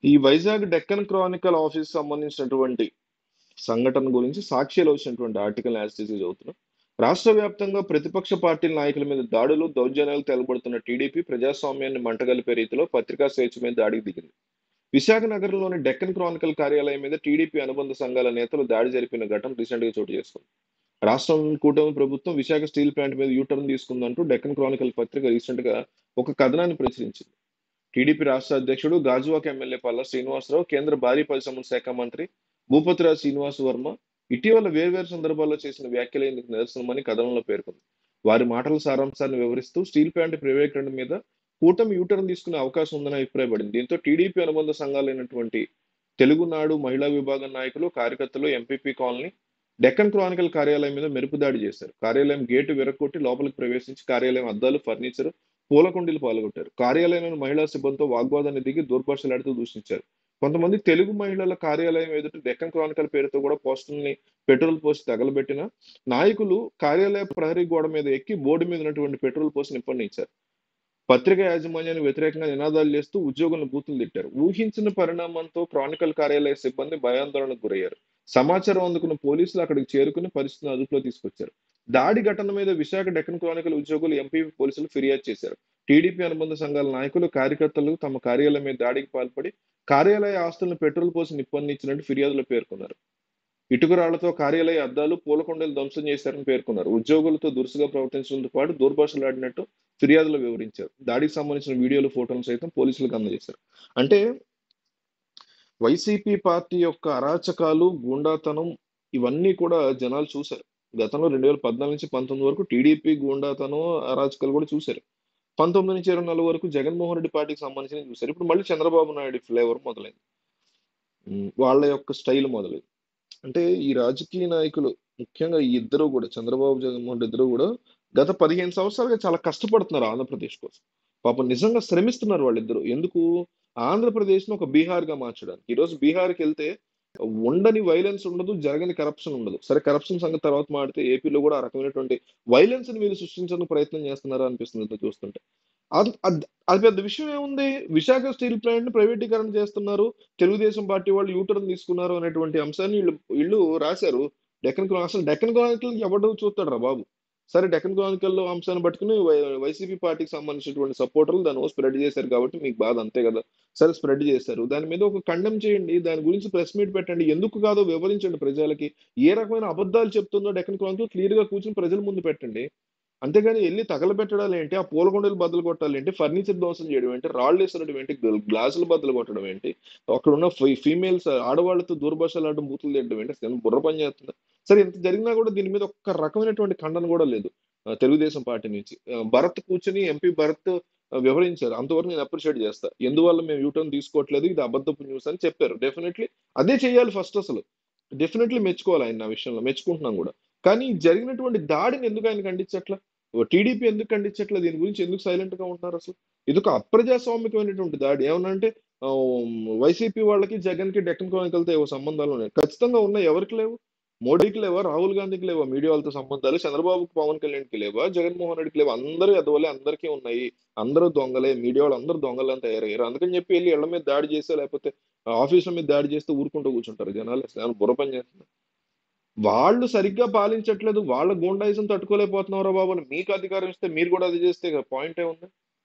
ఈ Vizag Deccan Chronicle office సంబంధించినటువంటి సంఘటన గురించి సాక్షిలో వచ్చినటువంటి ఆర్టికల్ యాజిటీస్ చదువుతున్నాం. రాష్ట్ర వ్యాప్తంగా ప్రతిపక్ష పార్టీల నాయకుల మీద దాడులు, దౌర్జన్యాలు తెలబడుతున్న టీడీపీ ప్రజాస్వామ్యాన్ని మంటగలిపే రీతిలో పత్రికా స్వేచ్ఛ మీద దాడికి దిగింది. విశాఖ నగరంలోని డెక్కన్ క్రానికల్ కార్యాలయం మీద టీడీపీ అనుబంధ సంఘాల నేతలు దాడి జరిపిన ఘటన రీసెంట్ గా చోటు చేసుకుంది. రాష్ట్రం కూటమి ప్రభుత్వం విశాఖ స్టీల్ ప్లాంట్ మీద యూటర్న్ తీసుకుందంటూ డెక్కన్ క్రానికల్ పత్రిక రీసెంట్ గా ఒక కథనాన్ని ప్రచురించింది. టీడీపీ రాష్ట్ర అధ్యక్షుడు గాజువాక ఎమ్మెల్యే పల్లా శ్రీనివాసరావు, కేంద్ర భారీ పరిశ్రమల శాఖ మంత్రి భూపతిరాజు శ్రీనివాస్ వర్మ ఇటీవల వేర్వేరు సందర్భాల్లో చేసిన వ్యాఖ్యలే ఇందుకు నిదర్శనమని కథనంలో పేర్కొంది. వారి మాటల సారాంశాన్ని వివరిస్తూ స్టీల్ ప్లాంట్ ప్రైవేటీకరణ మీద కూటమి యూటర్న్ తీసుకునే అవకాశం ఉందని అభిప్రాయపడింది. దీంతో టీడీపీ అనుబంధ సంఘాలైనటువంటి తెలుగునాడు మహిళా విభాగం నాయకులు, కార్యకర్తలు ఎంపీపీ కాలనీ డెక్కన్ క్రానికల్ కార్యాలయం మీద మెరుపు దాడి చేశారు. కార్యాలయం గేటు విరగొట్టి లోపలికి ప్రవేశించి కార్యాలయం అద్దాలు, ఫర్నిచర్, పూలకుండీలు పాల్గొట్టారు. కార్యాలయంలోని మహిళా సిబ్బందితో వాగ్వాదాన్ని దిగి దూర్భాషలాడుతూ దూషించారు. కొంతమంది తెలుగు మహిళల కార్యాలయం ఎదుట డెక్కన్ క్రానికల్ పేరుతో కూడా పోస్టర్ని పెట్రోల్ పోసి తగలబెట్టిన నాయకులు కార్యాలయ ప్రహరీ గోడ మీద ఎక్కి బోర్డు మీద ఉన్నటువంటి పెట్రోల్ పోసి నిప్పండించారు. పత్రిక యాజమాన్యానికి వ్యతిరేకంగా నినాదాలు చేస్తూ ఉద్యోగులను బూతులు తిట్టారు. ఊహించిన పరిణామంతో క్రానికల్ కార్యాలయ సిబ్బంది భయాందోళనకు గురయ్యారు. సమాచారం అందుకున్న పోలీసులు అక్కడికి చేరుకుని పరిస్థితిని అదుపులో తీసుకొచ్చారు. దాడి ఘటన మీద విశాఖ డెక్కన్ క్రానికల్ ఉద్యోగులు, ఎంపీ పోలీసులు ఫిర్యాదు చేశారు. టీడీపీ అనుబంధ సంఘాల నాయకులు, కార్యకర్తలు తమ కార్యాలయం మీద దాడికి పాల్పడి కార్యాలయ ఆస్తులను పెట్రోల్ పోసి నిప్పందించినట్టు ఫిర్యాదులో పేర్కొన్నారు. ఇటుకరాళ్లతో కార్యాలయ అద్దాలు, పూలకొండలు ధ్వంసం చేశారని పేర్కొన్నారు. ఉద్యోగులతో దురుసుగా ప్రవర్తించడంతో పాటు దూర్భాషలాడినట్టు ఫిర్యాదులో వివరించారు. దాడికి సంబంధించిన వీడియోలు, ఫోటోలు సైతం పోలీసులకు అందజేశారు. అంటే వైసీపీ పార్టీ యొక్క అరాచకాలు, గూండాతనం ఇవన్నీ కూడా జనాలు చూశారు. గతంలో 2014 నుంచి 19 వరకు టీడీపీ గూండాతనం, అరాచకాలు కూడా చూశారు. 19 నుంచి 24 వరకు జగన్మోహన్ రెడ్డి పార్టీకి సంబంధించి చూశారు. ఇప్పుడు మళ్ళీ చంద్రబాబు నాయుడు ఫ్లేవర్ మొదలైంది. వాళ్ళ యొక్క స్టైల్ మొదలైంది. అంటే ఈ రాజకీయ నాయకులు ముఖ్యంగా ఈ ఇద్దరు కూడా చంద్రబాబు, జగన్మోహన్ రెడ్డి ఇద్దరు కూడా గత 15 సంవత్సరాలుగా చాలా కష్టపడుతున్నారు ఆంధ్రప్రదేశ్ కోసం. పాపం నిజంగా శ్రమిస్తున్నారు వాళ్ళిద్దరు. ఎందుకు? ఆంధ్రప్రదేశ్ ను ఒక బీహార్ గా మార్చడానికి. ఈరోజు బీహార్కి వెళ్తే ఉండని వైలెన్స్ ఉండదు, జరగని కరప్షన్ ఉండదు. సరే, కరప్షన్ సంగతి తర్వాత మాడితే ఏపీలో కూడా ఆ రకమైనటువంటి వైలెన్స్ ని వీళ్ళు సృష్టించడానికి ప్రయత్నం చేస్తున్నారా అనిపిస్తుంది ఇంత చూస్తుంటే. అది అది అది పెద్ద విషయం ఏముంది? విశాఖ స్టీల్ ప్లాంట్ ని ప్రైవేటీకరణ చేస్తున్నారు, తెలుగుదేశం పార్టీ వాళ్ళు యూటర్న్ తీసుకున్నారు అనేటువంటి అంశాన్ని వీళ్ళు వీళ్ళు రాశారు. అసలు డెక్కన్ క్రానికల్ ఎవడు చూస్తాడు రా బాబు? సరే, డెక్కన్ క్రానికల్ లో అంశాన్ని పట్టుకుని వైసీపీ పార్టీకి సంబంధించినటువంటి సపోర్టర్లు దాన్ని స్ప్రెడ్ చేశారు కాబట్టి మీకు బాధ, అంతే కదా? సరే, స్ప్రెడ్ చేశారు. దాని మీద ఒక కండెమ్ చేయండి, దాని గురించి ప్రెస్ మీట్ పెట్టండి, ఎందుకు కాదో వివరించండి ప్రజలకి. ఏ రకమైన అబద్ధాలు చెప్తుందో డెక్కన్ క్రానికల్ క్లియర్ గా కూర్చొని ప్రజల ముందు పెట్టండి. అంతేగాని ఎళ్లి తగలబెట్టడాలు ఏంటి? ఆ పూలకుండీలు బద్దలు కొట్టాలు ఏంటి? ఫర్నిచర్ ధ్వంసం చేయడం ఏంటి? రాళ్ళు విసరడం ఏంటి? గ్లాసులు బద్దలు కొట్టడం ఏంటి? అక్కడున్న ఫీమేల్స్ ఆడవాళ్ళతో దూర్భాషలాడడం, బూతులు తిట్టడం ఏంటి? అసలు బుర్ర పని చేస్తుందా? సరే, ఇంత జరిగినా కూడా దీని మీద ఒక్క రకమైనటువంటి ఖండన కూడా లేదు తెలుగుదేశం పార్టీ నుంచి. భరత్ కూర్చొని, ఎంపీ భరత్ వివరించారు. అంతవరకు నేను అప్రిషియేట్ చేస్తా. ఎందువల్ల మేము యూటర్న్ తీసుకోవట్లేదు, ఇది అబద్ధపు న్యూస్ అని చెప్పారు. డెఫినెట్లీ అదే చేయాలి ఫస్ట్ అసలు. డెఫినెట్లీ మెచ్చుకోవాలి ఆయన ఆ విషయంలో. మెచ్చుకుంటున్నాం కూడా. కానీ జరిగినటువంటి దాడిని ఎందుకు ఆయన ఖండించట్లా? టీడీపీ ఎందుకు ఖండించట్లేదు? దీని గురించి ఎందుకు సైలెంట్ గా ఉంటున్నారు అసలు? ఇది ఒక అప్రజాస్వామికమైనటువంటి దాడి. ఏమనంటే వైసీపీ వాళ్ళకి, జగన్ కి, డెక్కన్ క్రానికల్తో ఏవో సంబంధాలు ఉన్నాయి. ఖచ్చితంగా ఉన్నాయి. ఎవరికి లేవు? మోడీకి లేవా? రాహుల్ గాంధీకి లేవా మీడియా వాళ్ళతో సంబంధాలు? చంద్రబాబుకి, పవన్ కళ్యాణ్కి లేవా? జగన్మోహన్ రెడ్డికి లేవా? అందరూ ఎదవలే, అందరికీ ఉన్నాయి. అందరూ దొంగలే, మీడియా వాళ్ళు అందరూ దొంగలని తయారయ్యారు. అందుకని చెప్పి వెళ్ళి ఇళ్ల మీద దాడి చేస్తే, లేకపోతే ఆఫీసుల మీద దాడి చేస్తే ఊరుకుంటూ కూర్చుంటారు జనాలు? అసలు బుర్ర పని చేస్తుంది. వాళ్ళు సరిగ్గా పాలించట్లేదు, వాళ్ళ గూండాయిజం తట్టుకోలేకపోతున్నారా బాబు అని మీకు అధికారం ఇస్తే మీరు కూడా అది చేస్తే పాయింట్ ఏముంది?